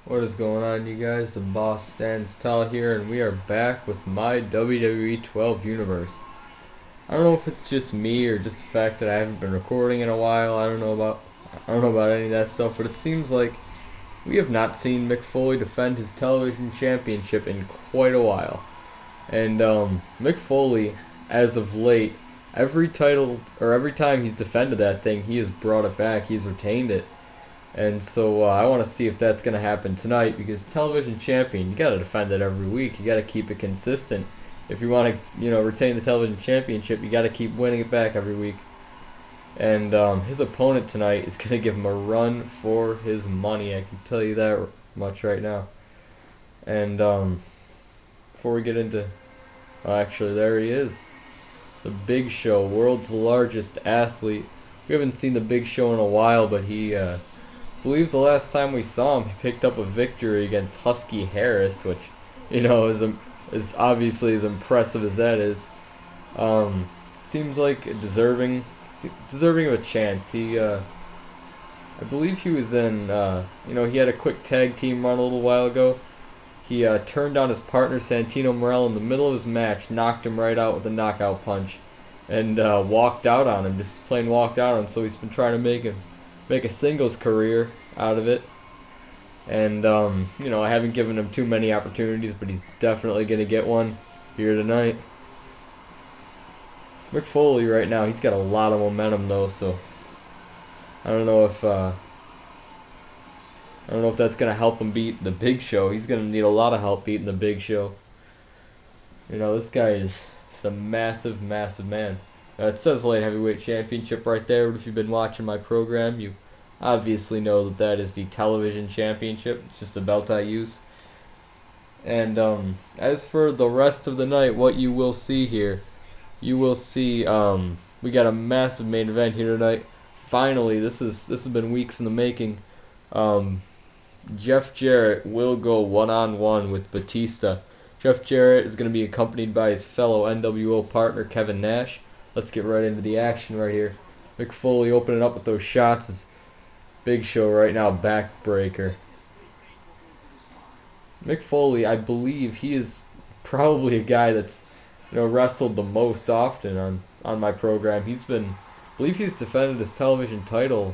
What is going on, you guys? The boss stands tall here, and we are back with my WWE 12 universe. I don't know if it's just me or just the fact that I haven't been recording in a while. I don't know about any of that stuff, but it seems like we have not seen Mick Foley defend his television championship in quite a while. And Mick Foley, as of late, every title or every time he's defended that thing, he has brought it back. He's retained it. And so I want to see if that's going to happen tonight because television champion, you got to defend it every week. You got to keep it consistent. If you want to, retain the television championship, you got to keep winning it back every week. And his opponent tonight is going to give him a run for his money. I can tell you that much right now. And before we get into, actually, there he is, the Big Show, world's largest athlete. We haven't seen the Big Show in a while, but I believe the last time we saw him, he picked up a victory against Husky Harris, which, is obviously as impressive as that is. Seems like deserving of a chance. I believe he was in, he had a quick tag team run a little while ago. He turned down his partner Santino Morel in the middle of his match, knocked him right out with a knockout punch, and walked out on him, just plain walked out on him. So he's been trying to make a singles career out of it. And, I haven't given him too many opportunities, but he's definitely going to get one here tonight. Mick Foley right now, he's got a lot of momentum though, so I don't know if that's going to help him beat the Big Show. He's going to need a lot of help beating the Big Show. This guy is a massive, massive man. It says light heavyweight championship right there, but if you've been watching my program, you obviously know that is the television championship. It's just the belt I use. And as for the rest of the night, what you will see here, you will see we got a massive main event here tonight. Finally, this has been weeks in the making. Jeff Jarrett will go one-on-one with Batista. Jeff Jarrett is going to be accompanied by his fellow NWO partner Kevin Nash. Let's get right into the action right here. Mick Foley opening up with those shots. Is Big Show right now, backbreaker. Mick Foley, I believe he is probably a guy that's wrestled the most often on my program. I believe he's defended his television title.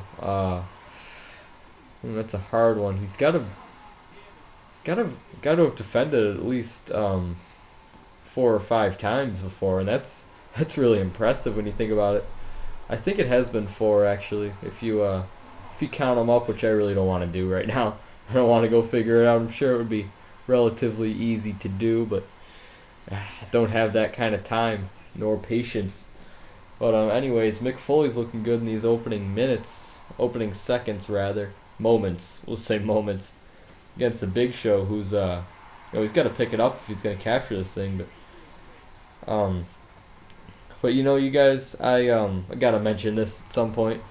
That's a hard one. He's got to have defended it at least 4 or 5 times before, and that's really impressive when you think about it. I think it has been 4 actually, if you count them up, which I really don't want to do right now. I don't want to go figure it out. I'm sure it would be relatively easy to do, but I don't have that kind of time nor patience. But anyways, Mick Foley's looking good in these opening seconds rather, moments. We'll say moments against the Big Show, who's he's got to pick it up if he's gonna capture this thing. But you guys, I gotta mention this at some point.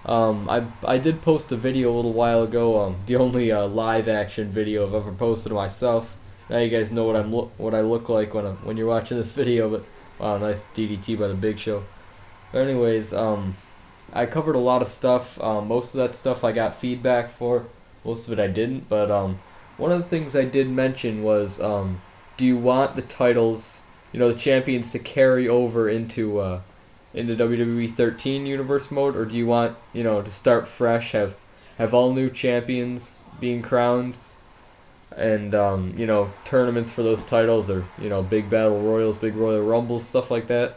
I did post a video a little while ago, the only live action video I've ever posted of myself. Now you guys know what I look like when you're watching this video. But wow, nice DDT by the Big Show. But anyways, I covered a lot of stuff. Most of that stuff I got feedback for. Most of it I didn't. But one of the things I did mention was, do you want the titles, the champions, to carry over into WWE 13 universe mode, or do you want to start fresh, have all new champions being crowned, and tournaments for those titles, or big battle royals, big royal rumbles, stuff like that?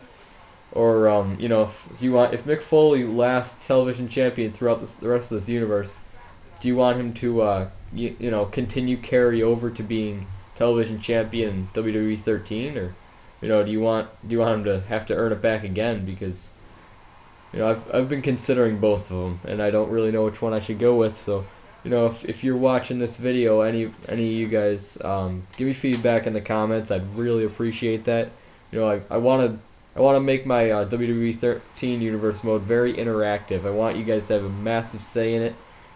Or if Mick Foley lasts television champion throughout the rest of this universe, do you want him to continue carry over to being television champion in WWE 13, or do you want him to have to earn it back again? Because I've been considering both of them, and I don't really know which one I should go with. So if you're watching this video, any of you guys, give me feedback in the comments. I'd really appreciate that. I want to make my WWE 13 universe mode very interactive. I want you guys to have a massive say in it.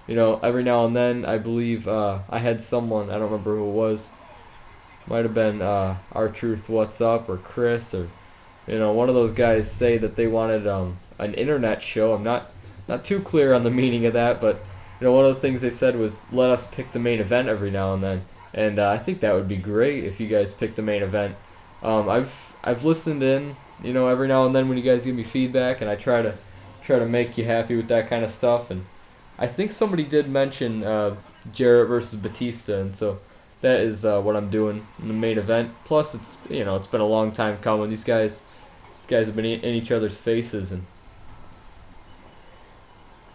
Every now and then, I believe I had someone, I don't remember who it was, might have been R-Truth What's Up or Chris, or one of those guys, say that they wanted an internet show. I'm not too clear on the meaning of that, but You know, one of the things they said was let us pick the main event every now and then, and I think that would be great if you guys pick the main event. I've listened in, you know, every now and then when you guys give me feedback, and I try to make you happy with that kind of stuff. And I think somebody did mention Jarrett versus Batista, and so that is what I'm doing in the main event. Plus, it's, you know, it's been a long time coming. These guys have been in each other's faces, and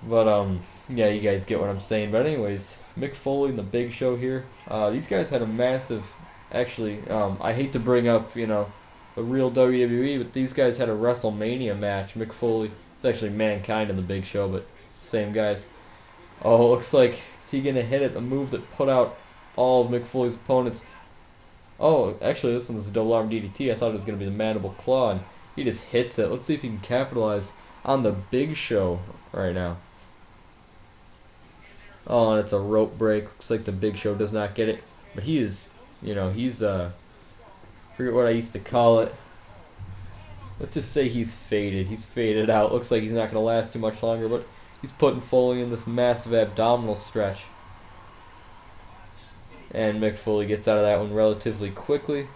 but yeah, you guys get what I'm saying. But anyways, Mick Foley and the Big Show here. These guys had a massive, actually, I hate to bring up, you know, the real WWE, but these guys had a WrestleMania match. Mick Foley, it's actually Mankind and the Big Show, but same guys. Oh, looks like, is he gonna hit it? A move that put out all of Mick Foley's opponents. Oh, actually, this one's a double arm DDT. I thought it was gonna be the Mandible Claw, and he just hits it. Let's see if he can capitalize on the Big Show right now. Oh, and it's a rope break. Looks like the Big Show does not get it. But he is, you know, he's, forget what I used to call it. Let's just say he's faded. He's faded out. Looks like he's not going to last too much longer, but he's putting Foley in this massive abdominal stretch. And Mick Foley gets out of that one relatively quickly.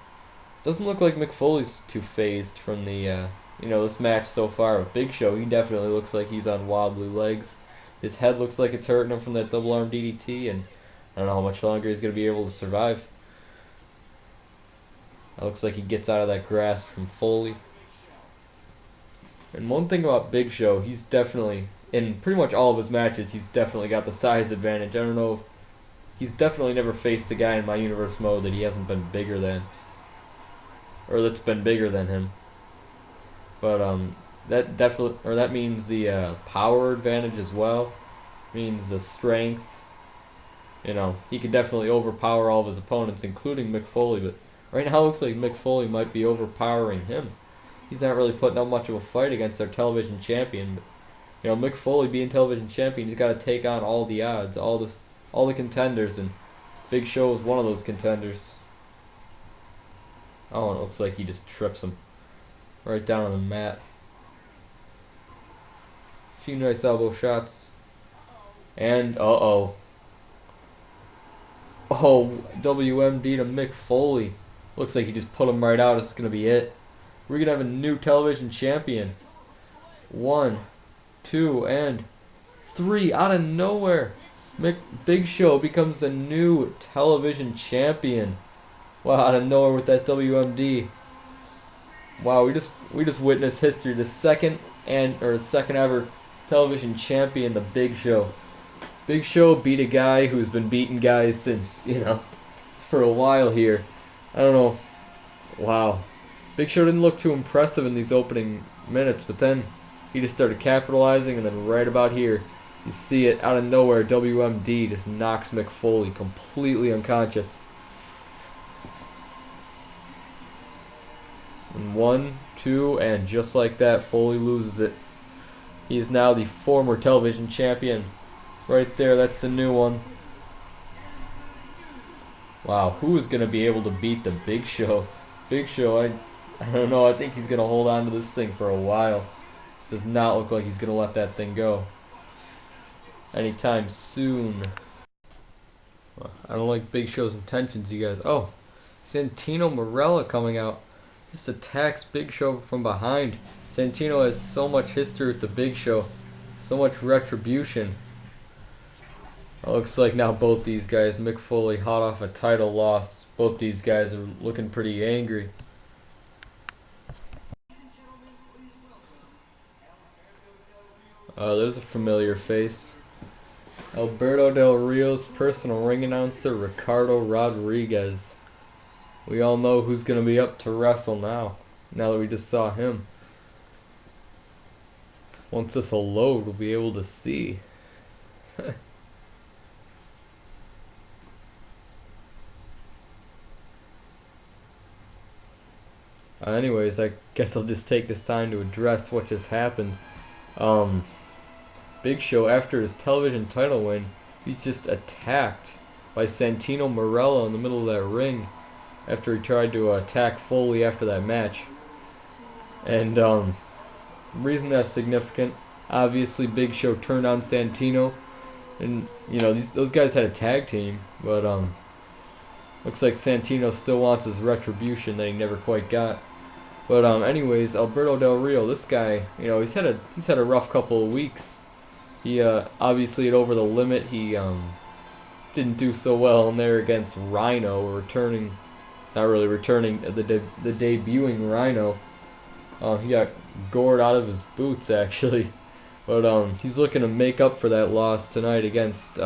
Doesn't look like Mick Foley's too phased from the, you know, this match so far. With Big Show, he definitely looks like he's on wobbly legs. His head looks like it's hurting him from that double arm DDT, and I don't know how much longer he's going to be able to survive. It looks like he gets out of that grasp from Foley. And one thing about Big Show, he's definitely, in pretty much all of his matches, he's definitely got the size advantage. I don't know if, he's definitely never faced a guy in my universe mode that he hasn't been bigger than. Or that's been bigger than him. But, that definitely, or that means the power advantage as well. Means the strength. You know, he can definitely overpower all of his opponents, including Mick Foley. But right now, it looks like Mick Foley might be overpowering him. He's not really putting up much of a fight against our television champion. But, you know, Mick Foley being television champion, he's got to take on all the odds, all the contenders, and Big Show is one of those contenders. Oh, and it looks like he just trips him right down on the mat. Few nice elbow shots. And, oh, WMD to Mick Foley. Looks like he just put him right out. It's going to be it. We're going to have a new television champion. 1, 2, and 3. Out of nowhere, Big Show becomes the new television champion. Wow, out of nowhere with that WMD. Wow, we just witnessed history. The second ever television champion, the Big Show. Big Show beat a guy who's been beating guys since, you know, for a while here. I don't know. Wow. Big Show didn't look too impressive in these opening minutes, but then he just started capitalizing, and then right about here, you see it out of nowhere, WMD just knocks Mick Foley completely unconscious. And 1, 2, and just like that, Foley loses it. He is now the former television champion. Right there, that's the new one. Wow, who is going to be able to beat the Big Show? Big Show, I don't know. I think he's going to hold on to this thing for a while. This does not look like he's going to let that thing go anytime soon. I don't like Big Show's intentions, you guys. Oh, Santino Marella coming out. Just attacks Big Show from behind. Santino has so much history with the Big Show. So much retribution. It looks like now both these guys, Mick Foley hot off a title loss, both these guys are looking pretty angry. There's a familiar face. Alberto Del Rio's personal ring announcer, Ricardo Rodriguez. We all know who's going to be up to wrestle now that we just saw him. Once this will load, we'll be able to see. Anyways, I guess I'll just take this time to address what just happened. Big Show, after his television title win, he's just attacked by Santino Marella in the middle of that ring after he tried to attack Foley after that match. And the reason that's significant, obviously Big Show turned on Santino And you know, those guys had a tag team, but looks like Santino still wants his retribution that he never quite got. But anyways, Alberto Del Rio, this guy, you know, he's had a rough couple of weeks. He obviously at Over the Limit, he didn't do so well in there against Rhino, returning, not really returning, the debuting Rhino. He got gored out of his boots actually, but he's looking to make up for that loss tonight against.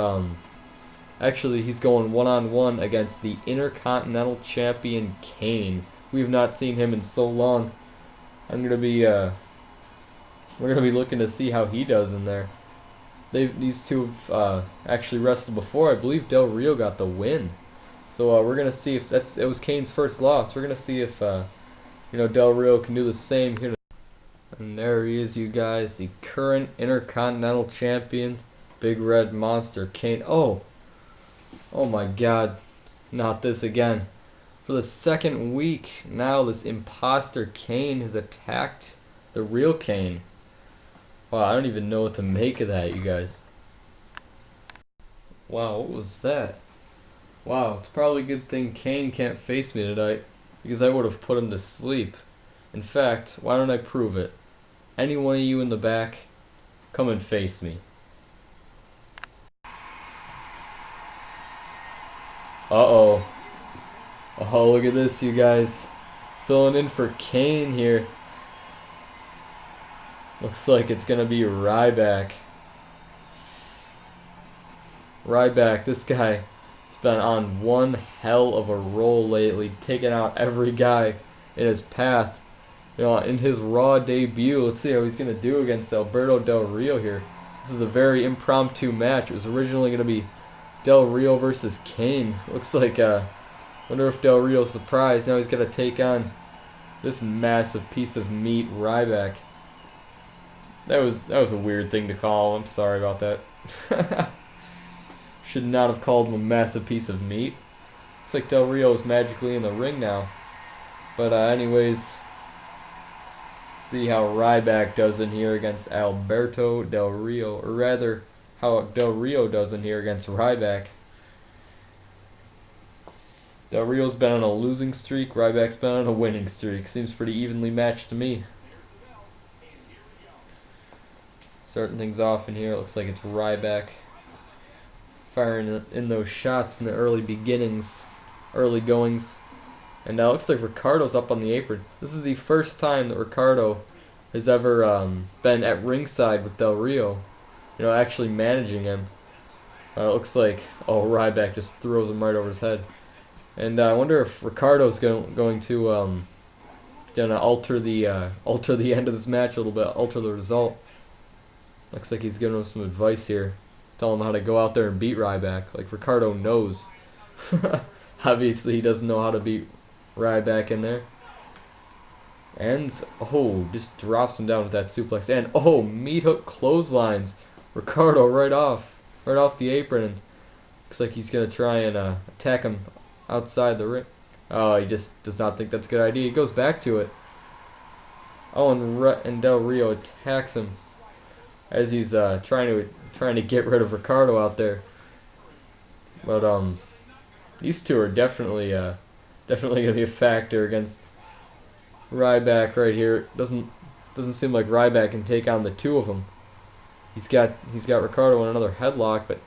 Actually, he's going one-on-one against the Intercontinental Champion Kane. We have not seen him in so long. We're gonna be looking to see how he does in there. These two have actually wrestled before. I believe Del Rio got the win. So we're gonna see if it was Kane's first loss. We're gonna see if you know, Del Rio can do the same here. And there he is, you guys, the current Intercontinental Champion, Big Red Monster Kane. Oh my God, not this again. For the second week now, this imposter Kane has attacked the real Kane. Wow, I don't even know what to make of that, you guys. Wow, what was that? Wow, it's probably a good thing Kane can't face me tonight, because I would have put him to sleep. In fact, why don't I prove it? Any one of you in the back, come and face me. Uh-oh. Oh, look at this, you guys. Filling in for Kane here. Looks like it's going to be Ryback. Ryback, this guy has been on one hell of a roll lately, taking out every guy in his path. You know, in his Raw debut, let's see how he's going to do against Alberto Del Rio here. This is a very impromptu match. It was originally going to be Del Rio versus Kane. Looks like, wonder if Del Rio's surprised. Now he's got to take on this massive piece of meat, Ryback. That was a weird thing to call. I'm sorry about that. Should not have called him a massive piece of meat. Looks like Del Rio is magically in the ring now. But anyways, see how Ryback does in here against Alberto Del Rio, or rather, how Del Rio does in here against Ryback. Del Rio's been on a losing streak. Ryback's been on a winning streak. Seems pretty evenly matched to me. Starting things off in here, it looks like it's Ryback firing in those shots in the early beginnings, early goings. And now it looks like Ricardo's up on the apron. This is the first time that Ricardo has ever been at ringside with Del Rio, you know, actually managing him. It looks like, oh, Ryback just throws him right over his head. And I wonder if Ricardo's going to alter the end of this match a little bit, alter the result. Looks like he's giving him some advice here. Tell him how to go out there and beat Ryback. Like Ricardo knows. Obviously he doesn't know how to beat Ryback in there. And, oh, just drops him down with that suplex. And, oh, meat hook clotheslines Ricardo right off the apron. And looks like he's going to try and attack him outside the ring. Oh, he just does not think that's a good idea. He goes back to it. Oh, and Del Rio attacks him as he's trying to get rid of Ricardo out there. But these two are definitely gonna be a factor against Ryback right here. Doesn't seem like Ryback can take on the two of them. He's got Ricardo in another headlock, but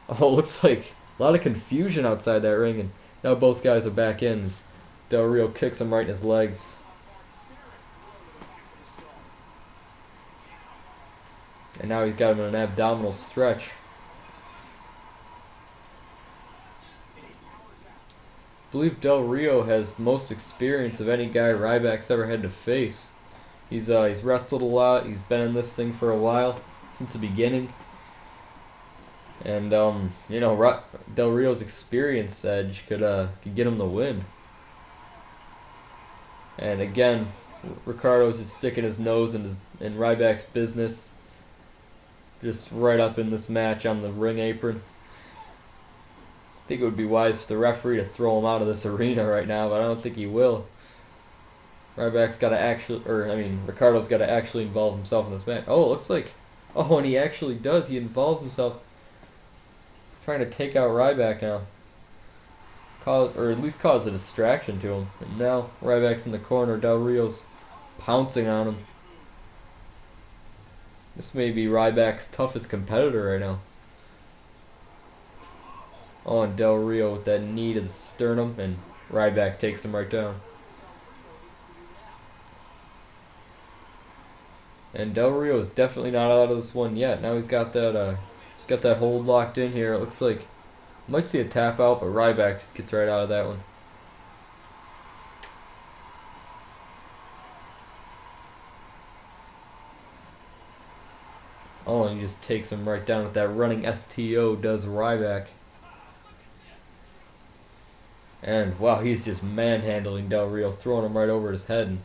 oh, it looks like a lot of confusion outside that ring, and now both guys are back in as Del Rio kicks him right in his legs. And now he's got him in an abdominal stretch. I believe Del Rio has the most experience of any guy Ryback's ever had to face. He's wrestled a lot. He's been in this thing for a while, since the beginning. And you know, Del Rio's experience edge could get him the win. And again, Ricardo's just sticking his nose in Ryback's business. Just right up in this match on the ring apron. I think it would be wise for the referee to throw him out of this arena right now, but I don't think he will. Ryback's got to Ricardo's got to actually involve himself in this match. Oh, it looks like, oh, and he actually does. He involves himself. trying to take out Ryback now. Or at least cause a distraction to him. And now Ryback's in the corner. Del Rio's pouncing on him. This may be Ryback's toughest competitor right now. Oh, and Del Rio with that knee to the sternum, and Ryback takes him right down. And Del Rio is definitely not out of this one yet. Now he's got that hold locked in here. It looks like might see a tap out, but Ryback just gets right out of that one. Oh, and he just takes him right down with that running STO, does Ryback. And wow, he's just manhandling Del Rio, throwing him right over his head. And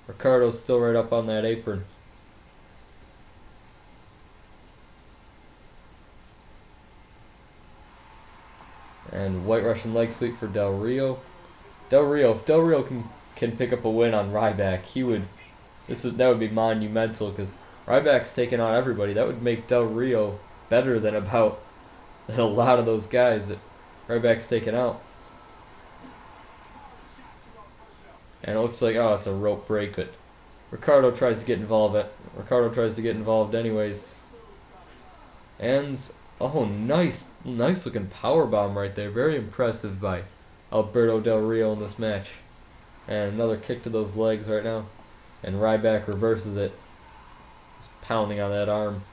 Ricardo's still right up on that apron. And White Russian leg sweep for Del Rio. If Del Rio can pick up a win on Ryback, that would be monumental, because Ryback's taking on everybody. That would make Del Rio better than a lot of those guys that Ryback's taking out. And it looks like, oh, it's a rope break, but Ricardo tries to get involved anyways. And oh, nice looking power bomb right there. Very impressive by Alberto Del Rio in this match. And another kick to those legs right now. And Ryback reverses it. Just pounding on that arm.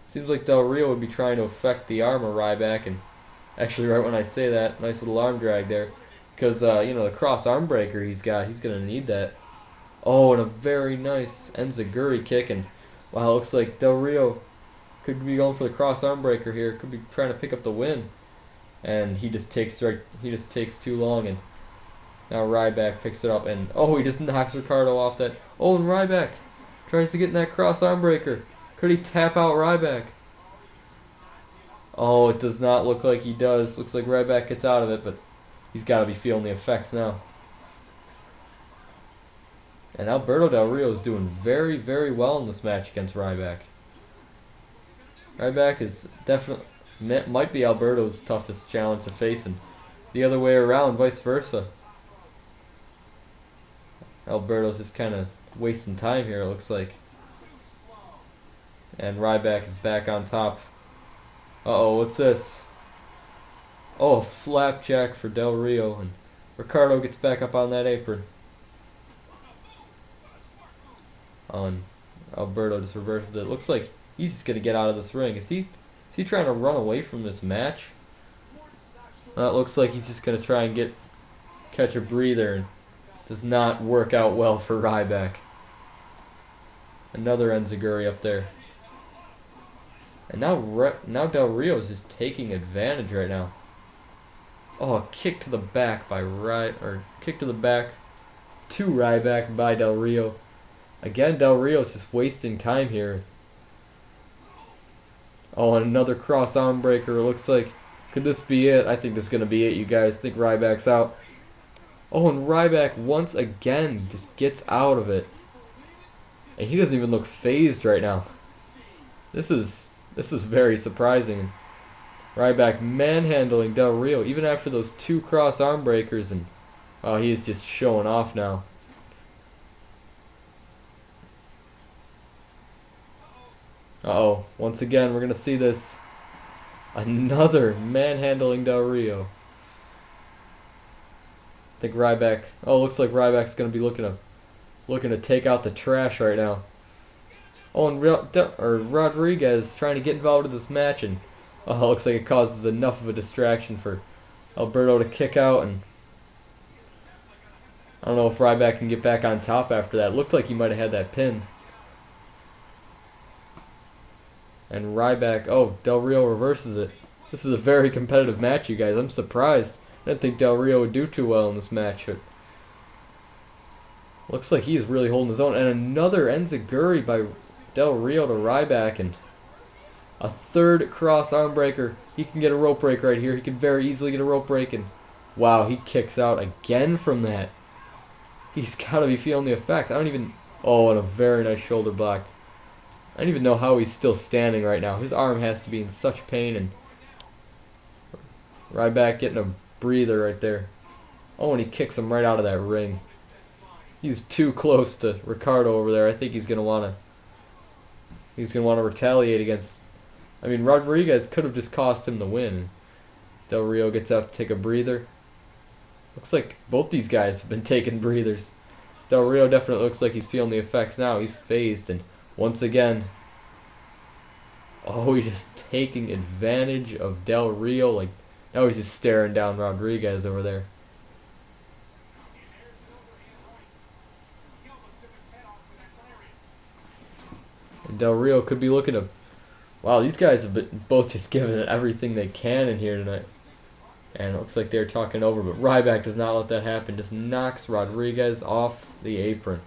Seems like Del Rio would be trying to affect the arm of Ryback, and actually right when I say that, nice little arm drag there. Because, you know, the cross arm breaker he's going to need that. Oh, and a very nice enziguri kick, and wow, looks like Del Rio could be going for the cross arm breaker here. Could be trying to pick up the win. And he just takes too long, and now Ryback picks it up, and oh, he just knocks Ricardo off that. Oh, and Ryback tries to get in that cross arm breaker. Could he tap out Ryback? Oh, it does not look like he does. Looks like Ryback gets out of it, but he's got to be feeling the effects now. And Alberto Del Rio is doing very, very well in this match against Ryback. Ryback is definitely might be Alberto's toughest challenge to face, and the other way around, vice versa. Alberto's just kind of wasting time here, it looks like. And Ryback is back on top. Uh-oh, what's this? Oh, flapjack for Del Rio, and Ricardo gets back up on that apron. Oh, and Alberto just reverses it. Looks like he's just going to get out of this ring. Is he trying to run away from this match? It looks like he's just going to try and catch a breather, and does not work out well for Ryback. Another enziguri up there. And now Del Rio is just taking advantage right now. Oh, a kick to the back by kick to the back to Ryback by Del Rio. Again, Del Rio's just wasting time here. Oh, and another cross arm breaker. Looks like, could this be it? I think this is going to be it, you guys. I think Ryback's out. Oh, and Ryback once again just gets out of it. And he doesn't even look phased right now. This is very surprising. Ryback manhandling Del Rio even after those two cross arm breakers, and oh, he's just showing off now. Uh-oh, once again we're gonna see this. Another manhandling Del Rio. I think Ryback. Oh, looks like Ryback's gonna be looking to take out the trash right now. Oh, and Rodriguez trying to get involved in this match, and oh, looks like it causes enough of a distraction for Alberto to kick out, and I don't know if Ryback can get back on top after that. Looked like he might have had that pin. And Ryback, oh, Del Rio reverses it. This is a very competitive match, you guys. I'm surprised. I didn't think Del Rio would do too well in this match. But looks like he's really holding his own. And another enziguri by Del Rio to Ryback, and a third cross arm breaker. He can get a rope break right here. He can very easily get a rope break, and wow, he kicks out again from that. He's got to be feeling the effect. Oh, and a very nice shoulder block. I don't even know how he's still standing right now. His arm has to be in such pain, and Ryback getting a breather right there. Oh, and he kicks him right out of that ring. He's too close to Ricardo over there. I think he's gonna wanna retaliate against. I mean, Rodriguez could have just cost him the win. Del Rio gets up to take a breather. Looks like both these guys have been taking breathers. Del Rio definitely looks like he's feeling the effects now. He's phased, and once again, oh, he's just taking advantage of Del Rio. Like, now he's just staring down Rodriguez over there. And Del Rio could be looking to... Wow, these guys have been both just giving it everything they can in here tonight. And it looks like they're talking over, but Ryback does not let that happen. Just knocks Rodriguez off the apron.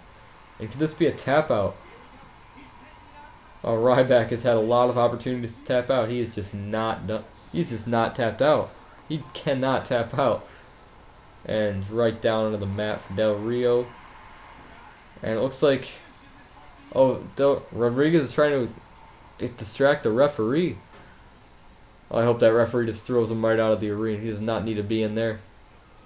And could this be a tap out? Oh, Ryback has had a lot of opportunities to tap out. He is just not done. He's just not tapped out. He cannot tap out. And right down onto the mat for Del Rio. And it looks like, oh, Rodriguez is trying to distract the referee. Oh, I hope that referee just throws him right out of the arena. He does not need to be in there.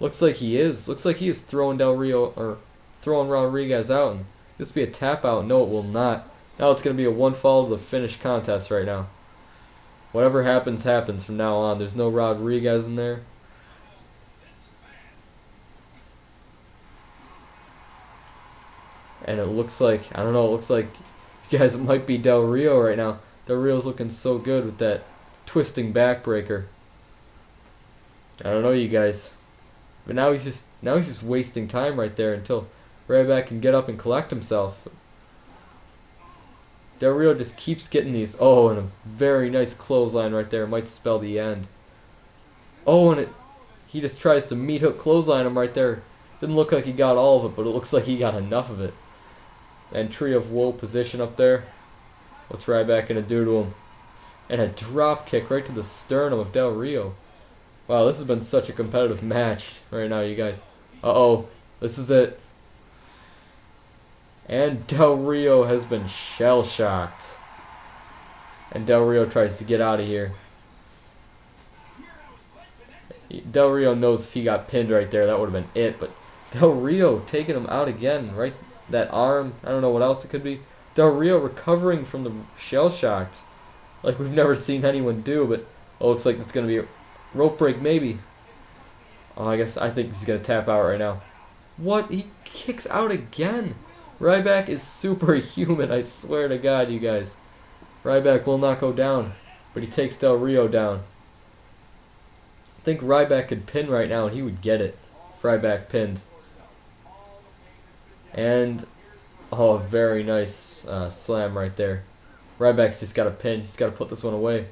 Looks like he is. Looks like he is throwing Del Rio, or throwing Rodriguez out. And this be a tap out. No, it will not. Now it's going to be a one fall to the finish contest right now. Whatever happens, happens from now on. There's no Rodriguez in there. And it looks like, I don't know, it looks like, you guys, it might be Del Rio right now. Del Rio's looking so good with that twisting backbreaker. I don't know, you guys. But now he's just wasting time right there until Ryback can get up and collect himself. Del Rio just keeps getting these. Oh, and a very nice clothesline right there. Might spell the end. Oh, and he just tries to meat hook clothesline him right there. Didn't look like he got all of it, but it looks like he got enough of it. And Tree of Woe position up there. What's Ryback gonna do to him? And a drop kick right to the sternum of Del Rio. Wow, this has been such a competitive match right now, you guys. Uh-oh, this is it. And Del Rio has been shell-shocked. And Del Rio tries to get out of here. Del Rio knows if he got pinned right there, that would have been it. But Del Rio taking him out again, right? That arm, I don't know what else it could be. Del Rio recovering from the shell-shocked. Like we've never seen anyone do, but it looks like it's going to be a rope break maybe. Oh, I think he's going to tap out right now. What? He kicks out again. Ryback is superhuman, I swear to God, you guys. Ryback will not go down, but he takes Del Rio down. I think Ryback could pin right now, and he would get it. If Ryback pinned. And, oh, very nice slam right there. Ryback's just got to pin. He's got to put this one away.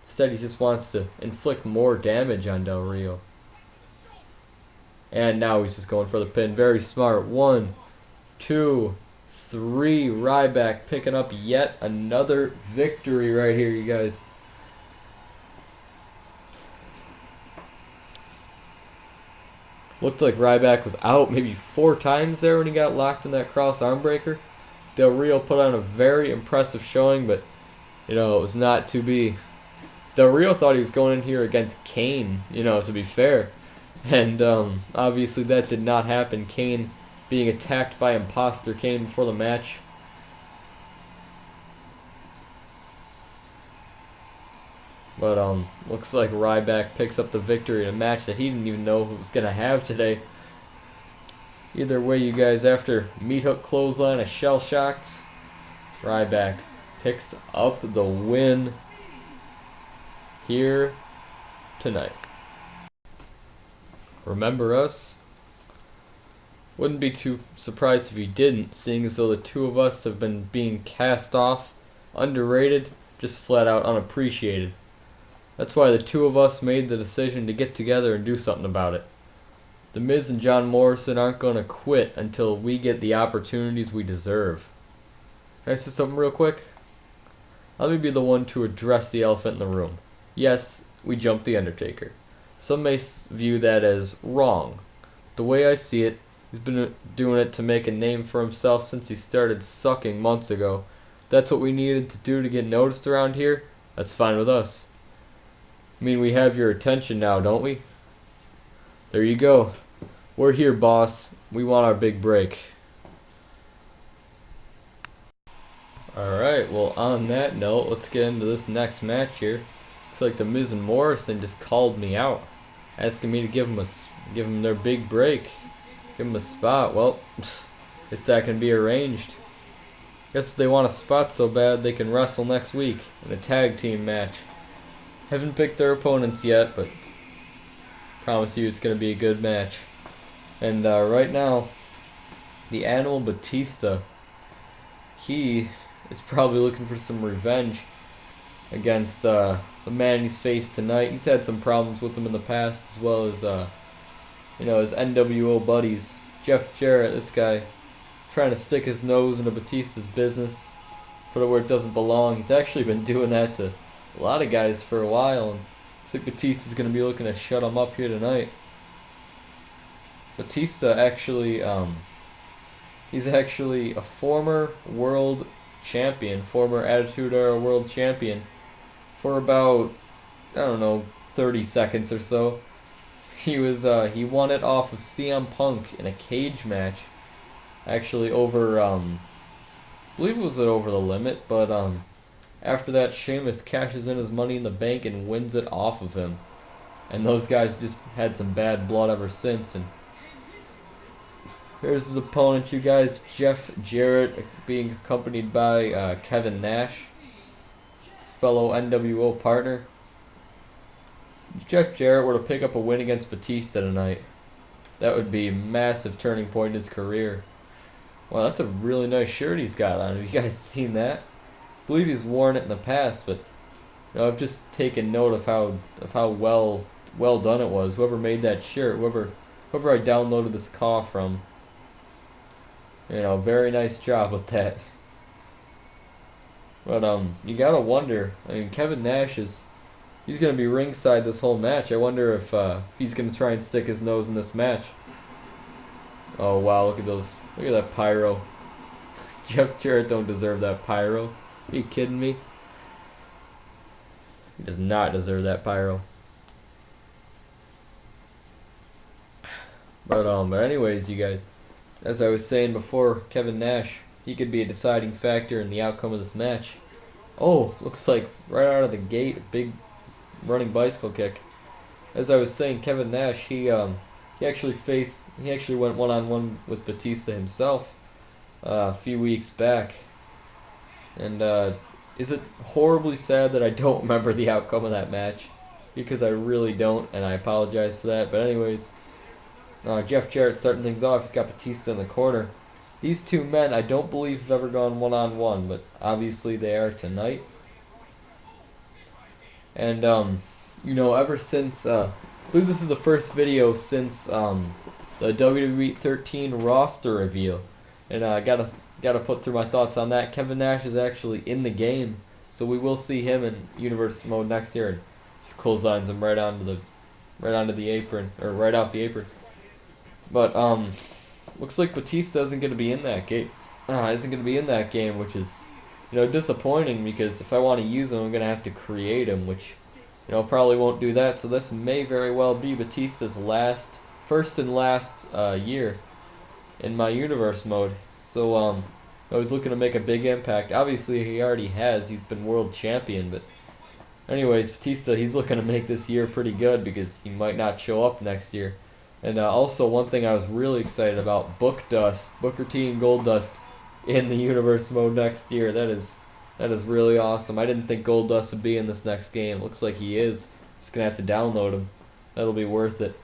Instead, he just wants to inflict more damage on Del Rio. And now he's just going for the pin. Very smart. 1, 2, 3. Ryback picking up yet another victory right here, you guys. Looked like Ryback was out maybe 4 times there when he got locked in that cross arm breaker. Del Rio put on a very impressive showing, but you know, it was not to be. Del Rio thought he was going in here against Kane, you know, to be fair. And obviously that did not happen. Kane being attacked by Imposter Kane before the match. But looks like Ryback picks up the victory in a match that he didn't even know who was going to have today. Either way, you guys, after meat hook clothesline, a shell shocked, Ryback picks up the win here tonight. Remember us? Wouldn't be too surprised if you didn't, seeing as though the two of us have been being cast off, underrated, just flat out unappreciated. That's why the two of us made the decision to get together and do something about it. The Miz and John Morrison aren't going to quit until we get the opportunities we deserve. Can I say something real quick? Let me be the one to address the elephant in the room. Yes, we jumped The Undertaker. Some may view that as wrong. The way I see it, he's been doing it to make a name for himself since he started sucking months ago. that's what we needed to do to get noticed around here, that's fine with us. I mean, we have your attention now, don't we? There you go. We're here, boss. We want our big break. Alright, well, on that note, let's get into this next match here. Looks like the Miz and Morrison just called me out, asking me to give them their big break, give them a spot. Well, guess that can be arranged. Guess if they want a spot so bad, they can wrestle next week in a tag team match. Haven't picked their opponents yet, but promise you it's going to be a good match. And right now, the Animal Batista, he is probably looking for some revenge against the man he's faced tonight. He's had some problems with him in the past, as well as his NWO buddies. Jeff Jarrett, this guy, trying to stick his nose into Batista's business, put it where it doesn't belong. He's actually been doing that to a lot of guys for a while, and I think Batista's going to be looking to shut him up here tonight. Batista actually, he's actually a former world champion, former Attitude Era world champion for about, I don't know, 30 seconds or so. He he won it off of CM Punk in a cage match, actually over, I believe it was over the limit, but after that, Sheamus cashes in his Money in the Bank and wins it off of him. And those guys just had some bad blood ever since. And here's his opponent, you guys, Jeff Jarrett, being accompanied by Kevin Nash, his fellow NWO partner. If Jeff Jarrett were to pick up a win against Batista tonight, that would be a massive turning point in his career. Well, that's a really nice shirt he's got on. Have you guys seen that? I believe he's worn it in the past, but I've just taken note of how well done it was. Whoever made that shirt, whoever I downloaded this call from, very nice job with that. But you gotta wonder. I mean, Kevin Nash he's gonna be ringside this whole match. I wonder if he's gonna try and stick his nose in this match. Oh wow, look at that pyro. Jeff Jarrett don't deserve that pyro. Are you kidding me? He does not deserve that pyro. But anyways, you guys, as I was saying before, Kevin Nash, he could be a deciding factor in the outcome of this match. Oh, looks like right out of the gate, a big running bicycle kick. As I was saying, Kevin Nash, he actually went one-on-one with Batista himself a few weeks back. And is it horribly sad that I don't remember the outcome of that match? Because I really don't, and I apologize for that. But anyways, Jeff Jarrett starting things off. He's got Batista in the corner. These two men, I don't believe, have ever gone one-on-one, but obviously they are tonight. And ever since I believe this is the first video since the WWE 13 roster reveal, and I gotta put through my thoughts on that. Kevin Nash is actually in the game, so we will see him in universe mode next year, and just clotheslines him right onto the apron, or right off the apron. But looks like Batista isn't gonna be in that game. Which is disappointing, because if I want to use him, I'm gonna have to create him, which probably won't do that. So this may very well be Batista's first and last year in my universe mode. So I was looking to make a big impact. Obviously he already has. He's been world champion, but anyways, Batista, he's looking to make this year pretty good, because he might not show up next year. And also, one thing I was really excited about, Booker T and Goldust in the universe mode next year. That is really awesome. I didn't think Goldust would be in this next game. Looks like he is. Just gonna have to download him. That'll be worth it.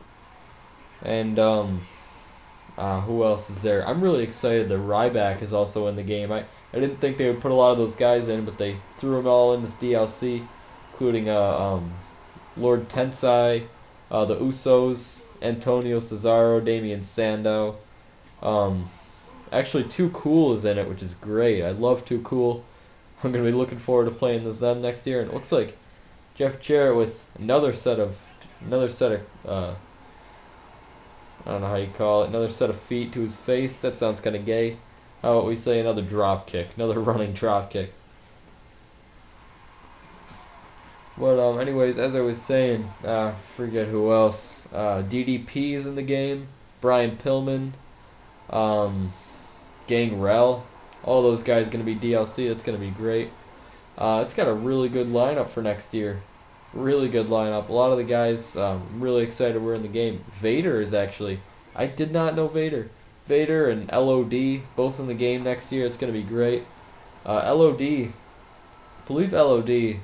And who else is there? I'm really excited that Ryback is also in the game. I didn't think they would put a lot of those guys in, but they threw them all in this DLC, including Lord Tensai, the Usos, Antonio Cesaro, Damian Sandow. Actually, Too Cool is in it, which is great. I love Too Cool. I'm going to be looking forward to playing as them next year. And it looks like Jeff Jarrett with another set of I don't know how you call it, another set of feet to his face. That sounds kind of gay. How about we say another drop kick, another running drop kick. But anyways, as I was saying, forget who else. DDP is in the game. Brian Pillman, Gangrel, all those guys gonna be DLC. That's gonna be great. It's got a really good lineup for next year. Really good lineup. A lot of the guys, I'm really excited we're in the game. Vader is actually. I did not know Vader. Vader and LOD both in the game next year. It's gonna be great. LOD, I believe LOD.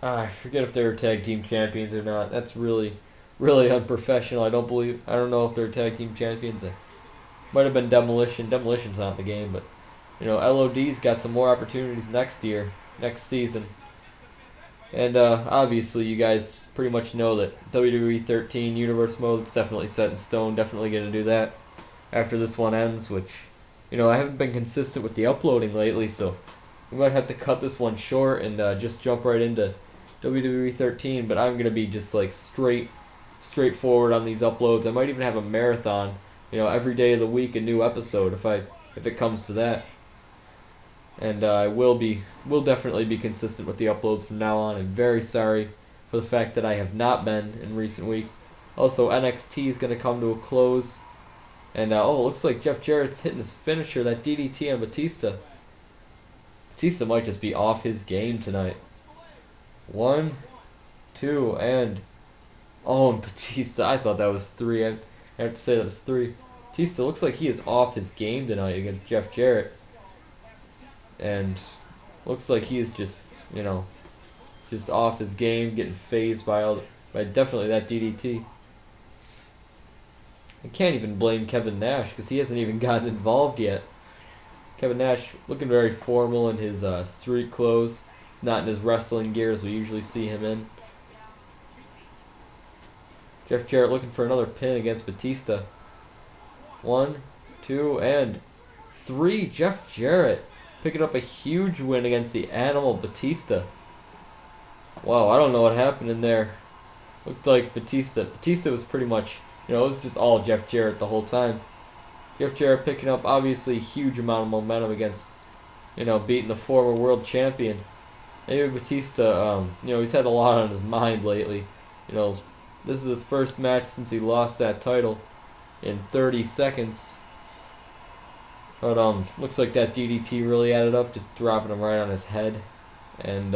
I forget if they were tag team champions or not. That's really, really unprofessional. I don't know if they're tag team champions. It might have been Demolition. Demolition's not in the game, but you know, LOD's got some more opportunities next year, next season. And obviously, you guys pretty much know that WWE 13 Universe mode is definitely set in stone. Definitely going to do that after this one ends, which, you know, I haven't been consistent with the uploading lately, so we might have to cut this one short and just jump right into WWE 13. But I'm going to be just like straightforward on these uploads. I might even have a marathon, you know, every day of the week a new episode if it comes to that. And I will definitely be consistent with the uploads from now on. I'm very sorry for the fact that I have not been in recent weeks. Also, NXT is going to come to a close. And, oh, it looks like Jeff Jarrett's hitting his finisher, that DDT on Batista. Batista might just be off his game tonight. 1, 2, and... Oh, and Batista, I thought that was 3. I have to say that was 3. Batista looks like he is off his game tonight against Jeff Jarrett. And looks like he is just, you know, just off his game, getting phased by definitely that DDT. I can't even blame Kevin Nash because he hasn't even gotten involved yet. Kevin Nash looking very formal in his street clothes. He's not in his wrestling gear as we usually see him in. Jeff Jarrett looking for another pin against Batista. 1, 2, and 3. Jeff Jarrett picking up a huge win against the Animal Batista. Wow, I don't know what happened in there. Looked like Batista was pretty much, you know, it was just all Jeff Jarrett the whole time. Jeff Jarrett picking up obviously a huge amount of momentum against, you know, beating the former world champion. Maybe Batista, you know, he's had a lot on his mind lately. You know, this is his first match since he lost that title in 30 seconds. But looks like that DDT really added up, just dropping him right on his head. And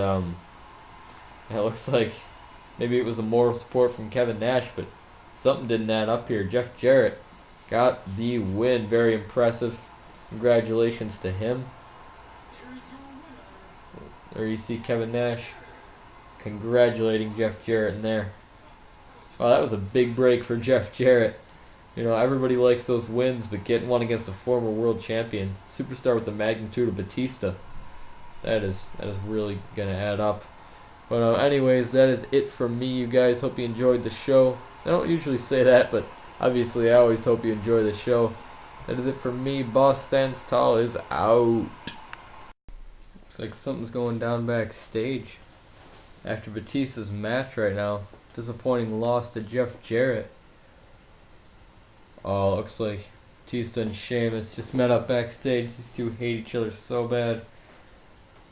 it looks like maybe it was a moral support from Kevin Nash, but something didn't add up here. Jeff Jarrett got the win. Very impressive. Congratulations to him. There you see Kevin Nash congratulating Jeff Jarrett in there. Wow, that was a big break for Jeff Jarrett. You know, everybody likes those wins, but getting one against a former world champion, superstar with the magnitude of Batista, that is really gonna add up. But anyways, that is it from me, you guys. Hope you enjoyed the show. I don't usually say that, but obviously I always hope you enjoy the show. That is it from me. Boss Stands Tall is out. Looks like something's going down backstage after Batista's match right now. Disappointing loss to Jeff Jarrett. Oh, looks like Batista and Sheamus just met up backstage. These two hate each other so bad.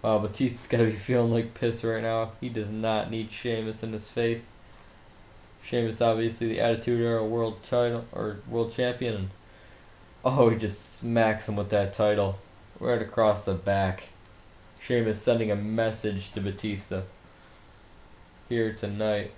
Wow, Batista's gotta be feeling like piss right now. He does not need Sheamus in his face. Sheamus obviously the Attitude Era world title or world champion. And, oh, he just smacks him with that title right across the back. Sheamus sending a message to Batista here tonight.